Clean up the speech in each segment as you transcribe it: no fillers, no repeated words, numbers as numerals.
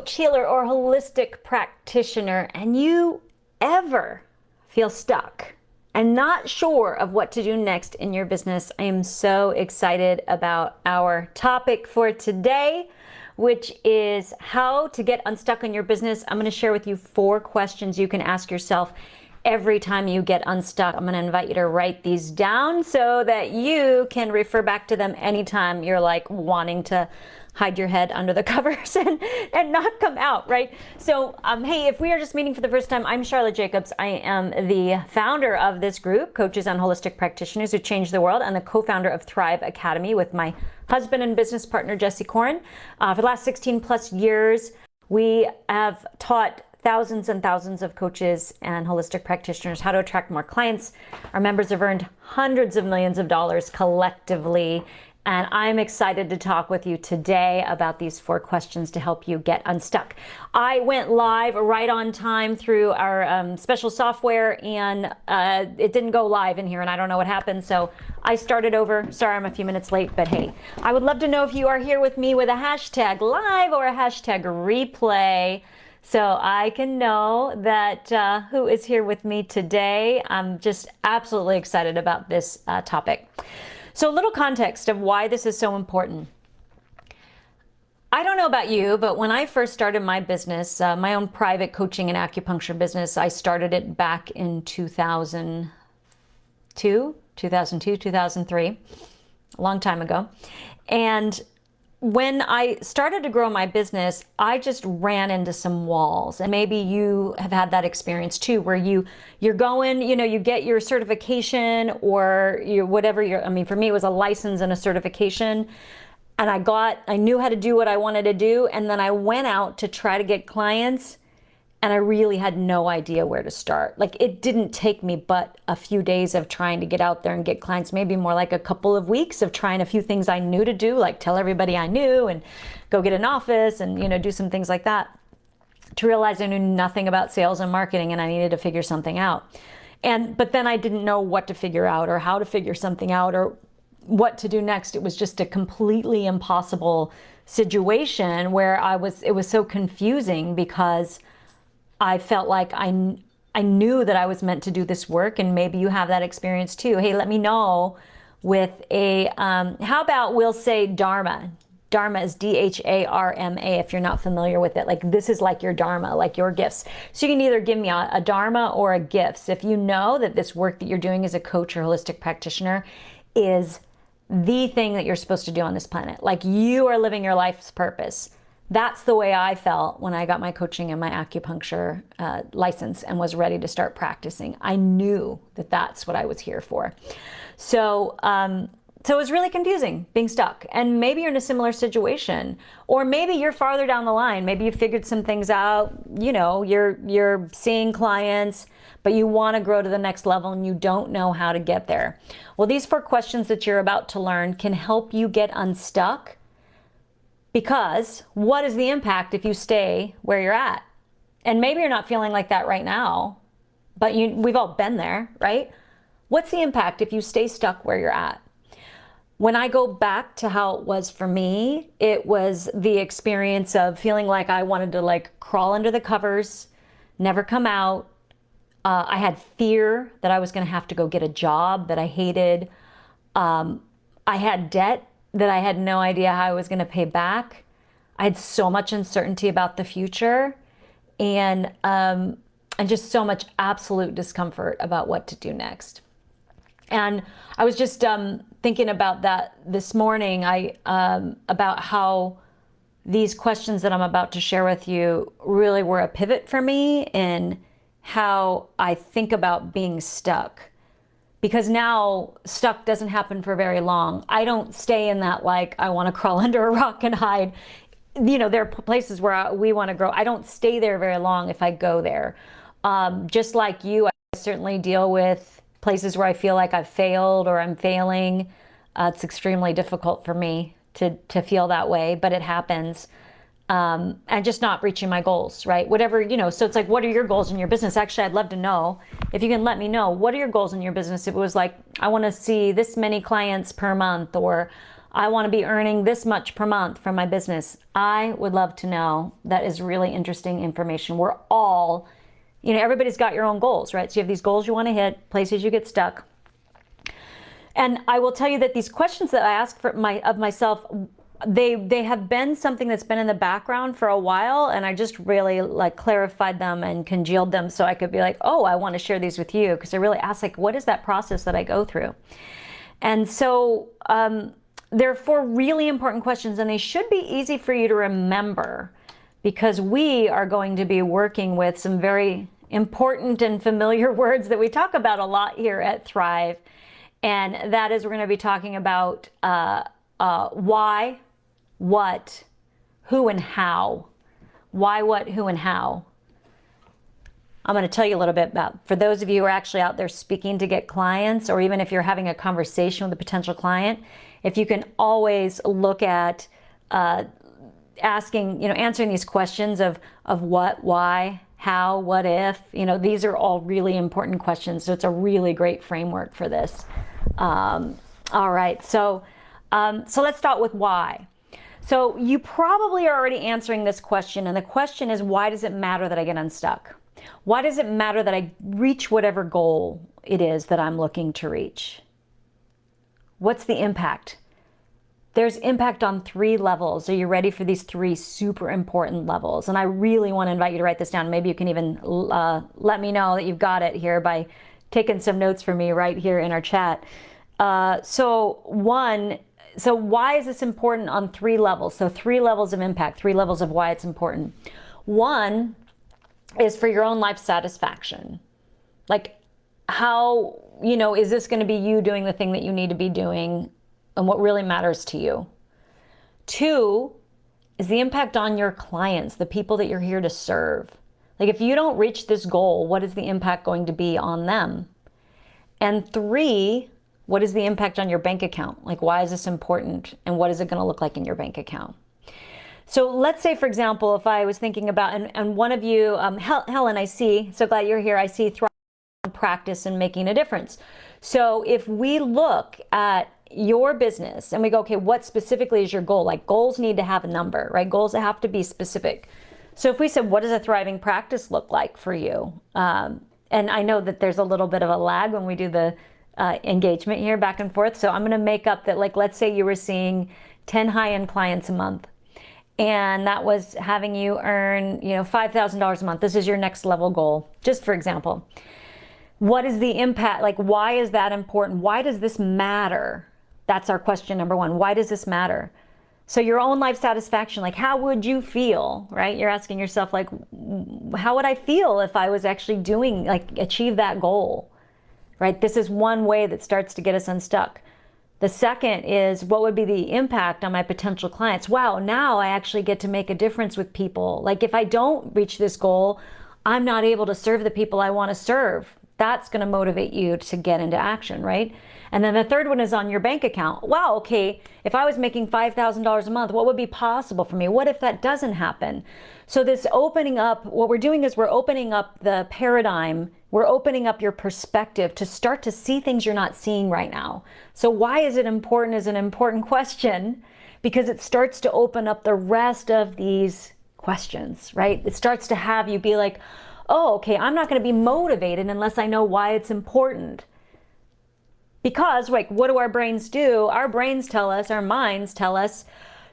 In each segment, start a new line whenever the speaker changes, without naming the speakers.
coach, healer, or holistic practitioner, and you ever feel stuck and not sure of what to do next in your business, I am so excited about our topic for today, which is how to get unstuck in your business. I'm going to share with you 4 questions you can ask yourself every time you get unstuck. I'm going to invite you to write these down so that you can refer back to them anytime you're like wanting to hide your head under the covers and not come out, right? So, hey, if we are just meeting for the first time, I'm Charlotte Jacobs. I am the founder of this group, Coaches and Holistic Practitioners Who Change the World, and the co-founder of Thrive Academy with my husband and business partner, Jesse Corin. For the last 16 plus years, we have taught thousands and thousands of coaches and holistic practitioners how to attract more clients. Our members have earned hundreds of millions of dollars collectively. And I'm excited to talk with you today about these 4 questions to help you get unstuck. I went live right on time through our special software, and it didn't go live in here, and I don't know what happened. So I started over. Sorry, I'm a few minutes late, but hey, I would love to know if you are here with me with a hashtag live or a hashtag replay, so I can know that who is here with me today. I'm just absolutely excited about this topic. So a little context of why this is so important. I don't know about you, but when I first started my business, my own private coaching and acupuncture business, I started it back in 2002, 2003, a long time ago. And when I started to grow my business, I just ran into some walls. And maybe you have had that experience too, where you're going, you get your certification or for me, it was a license and a certification. And I knew how to do what I wanted to do. And then I went out to try to get clients, and I really had no idea where to start. Like, it didn't take me but a few days of trying to get out there and get clients, maybe more like a couple of weeks of trying a few things I knew to do, like tell everybody I knew and go get an office and, do some things like that, to realize I knew nothing about sales and marketing and I needed to figure something out. But then I didn't know what to figure out or how to figure something out or what to do next. It was just a completely impossible situation where it was so confusing because I felt like I knew that I was meant to do this work, and maybe you have that experience too. Hey, let me know with how about we'll say Dharma. Dharma is D-H-A-R-M-A if you're not familiar with it. Like, this is like your Dharma, like your gifts. So you can either give me a Dharma or a gifts. If you know that this work that you're doing as a coach or holistic practitioner is the thing that you're supposed to do on this planet, like you are living your life's purpose. That's the way I felt when I got my coaching and my acupuncture license and was ready to start practicing. I knew that that's what I was here for. So it was really confusing being stuck. And maybe you're in a similar situation, or maybe you're farther down the line. Maybe you figured some things out. You're seeing clients, but you want to grow to the next level and you don't know how to get there. Well, these 4 questions that you're about to learn can help you get unstuck. Because what is the impact if you stay where you're at? And maybe you're not feeling like that right now, but we've all been there, right? What's the impact if you stay stuck where you're at? When I go back to how it was for me, it was the experience of feeling like I wanted to crawl under the covers, never come out. I had fear that I was going to have to go get a job that I hated. I had debt that I had no idea how I was going to pay back. I had so much uncertainty about the future and just so much absolute discomfort about what to do next. And I was just thinking about that this morning, about how these questions that I'm about to share with you really were a pivot for me in how I think about being stuck. Because now stuck doesn't happen for very long. I don't stay in that I want to crawl under a rock and hide. There are places where we want to grow. I don't stay there very long if I go there. Just like you, I certainly deal with places where I feel like I've failed or I'm failing. It's extremely difficult for me to feel that way, but it happens. And just not reaching my goals, right? Whatever, so it's like, what are your goals in your business? Actually, I'd love to know if you can let me know, what are your goals in your business? If it was like, I want to see this many clients per month, or I want to be earning this much per month from my business. I would love to know. That is really interesting information. We're all, everybody's got your own goals, right? So you have these goals you want to hit, places you get stuck. And I will tell you that these questions that I ask of myself, they have been something that's been in the background for a while, and I just really clarified them and congealed them so I could be like, oh, I want to share these with you, because I really asked what is that process that I go through? And so there are 4 really important questions, and they should be easy for you to remember, because we are going to be working with some very important and familiar words that we talk about a lot here at Thrive. And that is, we're going to be talking about why, what, who, and how. Why, what, who, and how. I'm going to tell you a little bit about, for those of you who are actually out there speaking to get clients, or even if you're having a conversation with a potential client, if you can always look at answering these questions of what, why, how, what if, these are all really important questions. So it's a really great framework for this. All right, so let's start with why. So you probably are already answering this question, and the question is, why does it matter that I get unstuck? Why does it matter that I reach whatever goal it is that I'm looking to reach? What's the impact? There's impact on 3 levels. Are you ready for these 3 super important levels? And I really want to invite you to write this down. Maybe you can even let me know that you've got it here by taking some notes for me right here in our chat. So why is this important on 3 levels? So 3 levels of impact, 3 levels of why it's important. 1 is for your own life satisfaction. How, is this going to be you doing the thing that you need to be doing and what really matters to you? 2 is the impact on your clients, the people that you're here to serve. If you don't reach this goal, what is the impact going to be on them? And 3, what is the impact on your bank account? Why is this important? And what is it going to look like in your bank account? So let's say, for example, if I was thinking about, and one of you, Helen, I see, so glad you're here. I see Thrive practice and making a difference. So if we look at your business and we go, okay, what specifically is your goal? Goals need to have a number, right? Goals have to be specific. So if we said, what does a thriving practice look like for you? And I know that there's a little bit of a lag when we do the engagement here back and forth. So I'm going to make up that, let's say you were seeing 10 high-end clients a month, and that was having you earn, $5,000 a month. This is your next level goal, just for example. What is the impact? Why is that important? Why does this matter? That's our question number 1. Why does this matter? So your own life satisfaction, how would you feel, right? You're asking yourself, how would I feel if I was actually doing, achieve that goal, right? This is one way that starts to get us unstuck. The second is, what would be the impact on my potential clients? Wow, now I actually get to make a difference with people. If I don't reach this goal, I'm not able to serve the people I want to serve. That's going to motivate you to get into action, right? And then the third one is on your bank account. Wow, okay, if I was making $5,000 a month, what would be possible for me? What if that doesn't happen? So this opening up, what we're doing is we're opening up the paradigm. We're opening up your perspective to start to see things you're not seeing right now. So why is it important is an important question, because it starts to open up the rest of these questions, right? It starts to have you be like, oh, okay, I'm not going to be motivated unless I know why it's important. Because, what do our brains do? Our brains tell us, our minds tell us,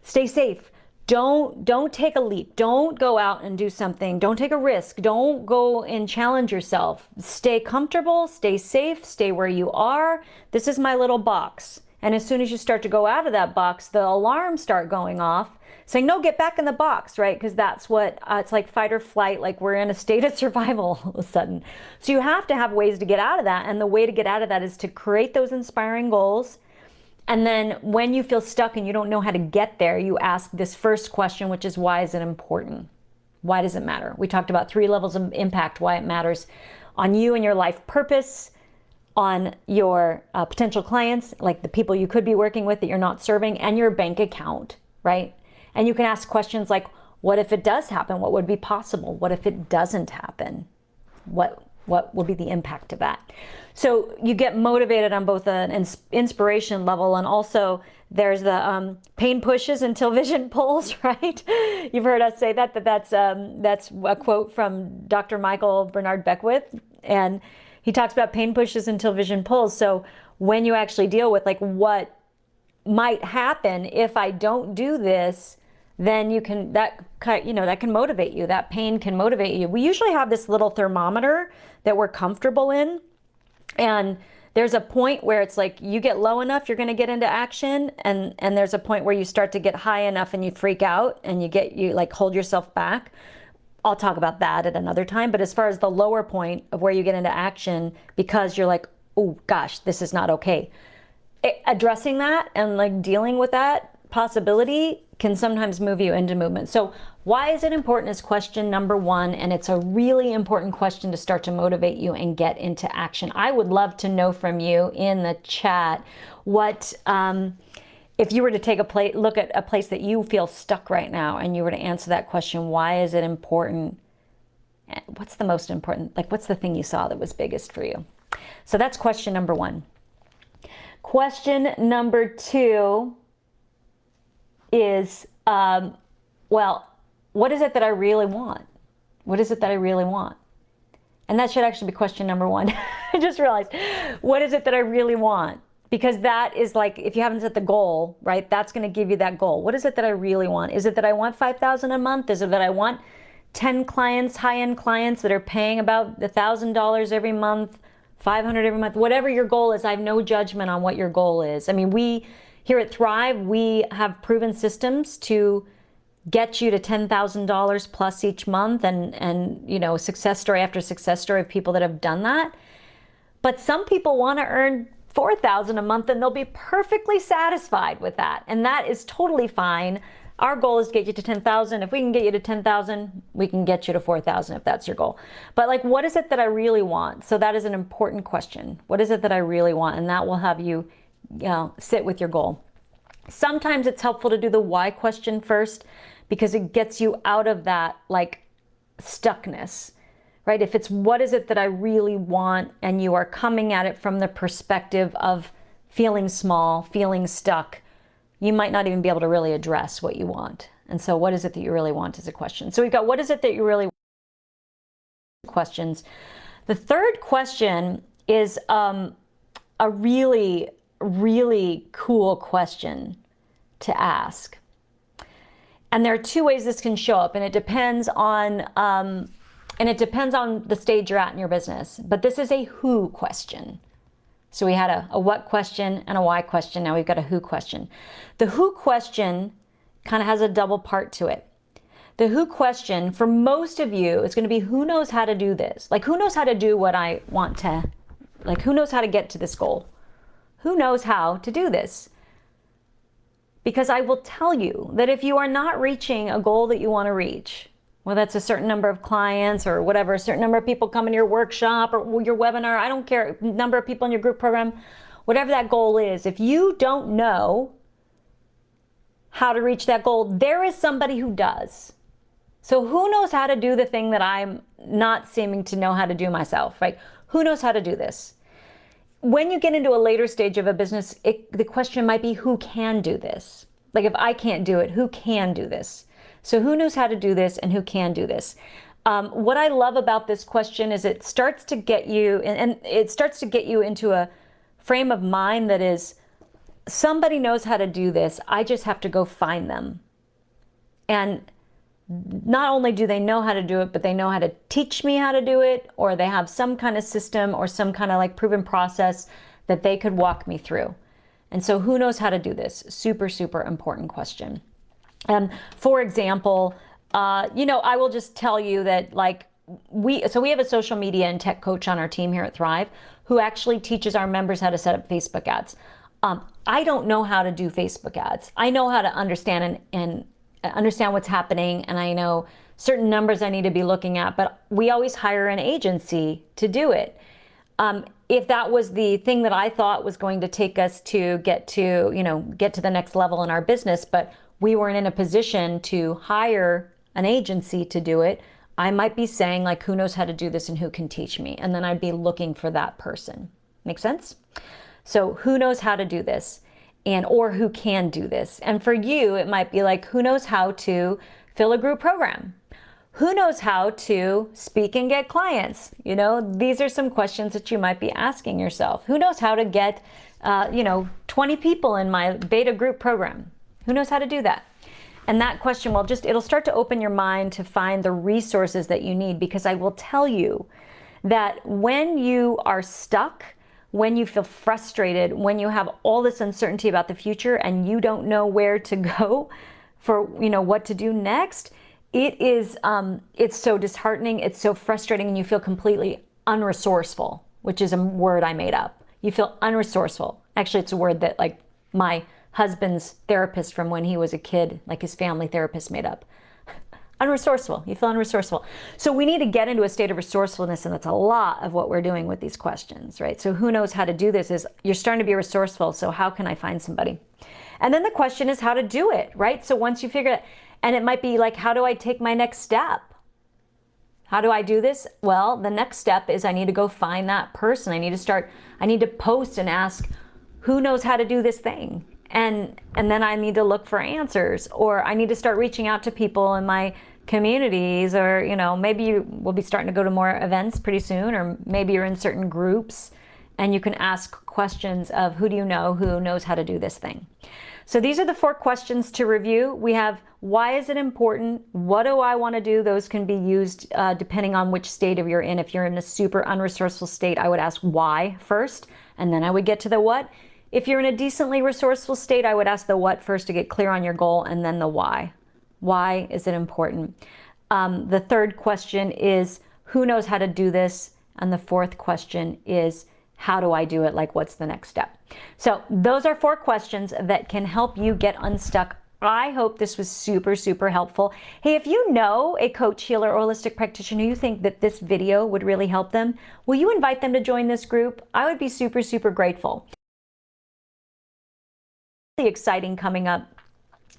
stay safe. Don't take a leap. Don't go out and do something. Don't take a risk. Don't go and challenge yourself. Stay comfortable, stay safe, stay where you are. This is my little box. And as soon as you start to go out of that box, the alarms start going off saying, no, get back in the box, right? Because that's what, it's like fight or flight, we're in a state of survival all of a sudden. So you have to have ways to get out of that. And the way to get out of that is to create those inspiring goals. And then when you feel stuck and you don't know how to get there, you ask this first question, which is, why is it important? Why does it matter? We talked about 3 levels of impact, why it matters on you and your life purpose, on your potential clients, the people you could be working with that you're not serving, and your bank account, right? And you can ask questions like, what if it does happen? What would be possible? What if it doesn't happen? What What will be the impact of that? So you get motivated on both an inspiration level, and also there's the pain pushes until vision pulls, right? You've heard us say that's a quote from Dr. Michael Bernard Beckwith, and he talks about pain pushes until vision pulls. So when you actually deal with like what might happen if I don't do this, then that can motivate you. That pain can motivate you. We usually have this little thermometer that we're comfortable in, and there's a point where it's like you get low enough, you're going to get into action, and there's a point where you start to get high enough and you freak out and you like hold yourself back. I'll talk about that at another time. But as far as the lower point of where you get into action because you're like, oh gosh, this is not okay. Addressing that and like dealing with that possibility can sometimes move you into movement. So why is it important is question number one, and it's a really important question to start to motivate you and get into action. I would love to know from you in the chat what if you were to take look at a place that you feel stuck right now and you were to answer that question, why is it important? What's the most important? Like, what's the thing you saw that was biggest for you? So that's question number one. Question number two is, well, what is it that I really want? What is it that I really want? And that should actually be question number one. I just realized, what is it that I really want? Because that is like, if you haven't set the goal, right, that's going to give you that goal. What is it that I really want? Is it that I want $5,000 a month? Is it that I want 10 clients, high-end clients that are paying about $1,000 every month, $500 every month? Whatever your goal is, I have no judgment on what your goal is. I mean, we here at Thrive, we have proven systems to get you to $10,000 plus each month, and you know, success story after success story of people that have done that. But some people want to earn $4,000 a month and they'll be perfectly satisfied with that, and that is totally fine. Our goal is to get you to 10,000. If we can get you to 10,000, we can get you to 4,000 if that's your goal. But like, what is it that I really want? So that is an important question. What is it that I really want? And that will have you, sit with your goal. Sometimes it's helpful to do the why question first because it gets you out of that like stuckness, right? If it's what is it that I really want and you are coming at it from the perspective of feeling small, feeling stuck, you might not even be able to really address what you want. And so what is it that you really want is a question. So we've got what is it that you really want? Questions. The third question is a really, really cool question to ask. And there are two ways this can show up, and it depends on the stage you're at in your business. But this is a who question. So we had a what question and a why question. Now we've got a who question. The who question kind of has a double part to it. The who question for most of you is going to be who knows how to do this? Like, who knows how to do what I want to, like, who knows how to get to this goal? Who knows how to do this? Because I will tell you that if you are not reaching a goal that you want to reach, whether that's a certain number of clients or whatever, a certain number of people come in your workshop or your webinar, I don't care, number of people in your group program, whatever that goal is, if you don't know how to reach that goal, there is somebody who does. So who knows how to do the thing that I'm not seeming to know how to do myself, right? Who knows how to do this? When you get into a later stage of a business, the question might be who can do this? Like, if I can't do it, who can do this? So who knows how to do this and who can do this? What I love about this question is it starts to get you, and it starts to get you into a frame of mind that is, somebody knows how to do this, I just have to go find them. And not only do they know how to do it, but they know how to teach me how to do it, or they have some kind of system or some kind of like proven process that they could walk me through. And so who knows how to do this? Super, super important question. For example, I will just tell you that like we have a social media and tech coach on our team here at Thrive who actually teaches our members how to set up Facebook ads. I don't know how to do Facebook ads. I know how to understand and understand what's happening, and I know certain numbers I need to be looking at, but we always hire an agency to do it. If that was the thing that I thought was going to take us to get to the next level in our business, but we weren't in a position to hire an agency to do it, I might be saying like, who knows how to do this and who can teach me? And then I'd be looking for that person. Make sense? So who knows how to do this, and or who can do this? And for you, it might be like, who knows how to fill a group program? Who knows how to speak and get clients? You know, these are some questions that you might be asking yourself. Who knows how to get, 20 people in my beta group program? Who knows how to do that? And that question will it'll start to open your mind to find the resources that you need, because I will tell you that when you are stuck, when you feel frustrated, when you have all this uncertainty about the future and you don't know where to go for, what to do next, it's so disheartening, it's so frustrating, and you feel completely unresourceful, which is a word I made up. You feel unresourceful. Actually, it's a word that like my husband's therapist from when he was a kid, like his family therapist, made up. Unresourceful. You feel unresourceful. So we need to get into a state of resourcefulness, and that's a lot of what we're doing with these questions, right? So who knows how to do this is you're starting to be resourceful, so how can I find somebody? And then the question is how to do it, right? So once you figure it, and it might be like, how do I take my next step? How do I do this? Well, the next step is I need to go find that person. I need to post and ask, who knows how to do this thing? And then I need to look for answers, or I need to start reaching out to people in my communities, or, maybe you will be starting to go to more events pretty soon, or maybe you're in certain groups and you can ask questions of who do you know who knows how to do this thing. So these are the 4 questions to review. We have, why is it important? What do I want to do? Those can be used depending on which state you're in. If you're in a super unresourceful state, I would ask why first, and then I would get to the what. If you're in a decently resourceful state, I would ask the what first to get clear on your goal, and then the why. Why is it important? The 3rd question is, who knows how to do this? And the 4th question is, how do I do it? Like, what's the next step? So those are 4 questions that can help you get unstuck. I hope this was super, super helpful. Hey, if you know a coach, healer, or holistic practitioner, you think that this video would really help them, will you invite them to join this group? I would be super, super grateful. Exciting coming up.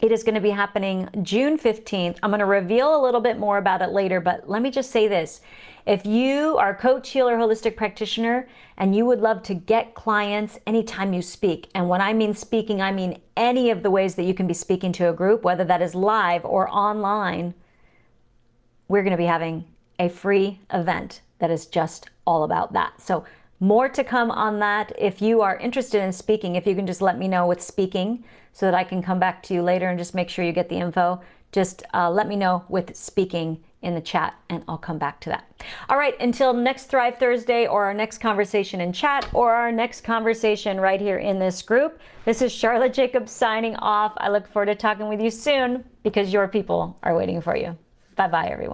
It is going to be happening June 15th. I'm going to reveal a little bit more about it later, but let me just say this. If you are a coach, healer, holistic practitioner, and you would love to get clients anytime you speak, and when I mean speaking, I mean any of the ways that you can be speaking to a group, whether that is live or online, we're going to be having a free event that is just all about that. So more to come on that. If you are interested in speaking, if you can just let me know with speaking so that I can come back to you later and just make sure you get the info. Just let me know with speaking in the chat and I'll come back to that. All right, until next Thrive Thursday, or our next conversation in chat, or our next conversation right here in this group, this is Charlotte Jacobs signing off. I look forward to talking with you soon, because your people are waiting for you. Bye-bye, everyone.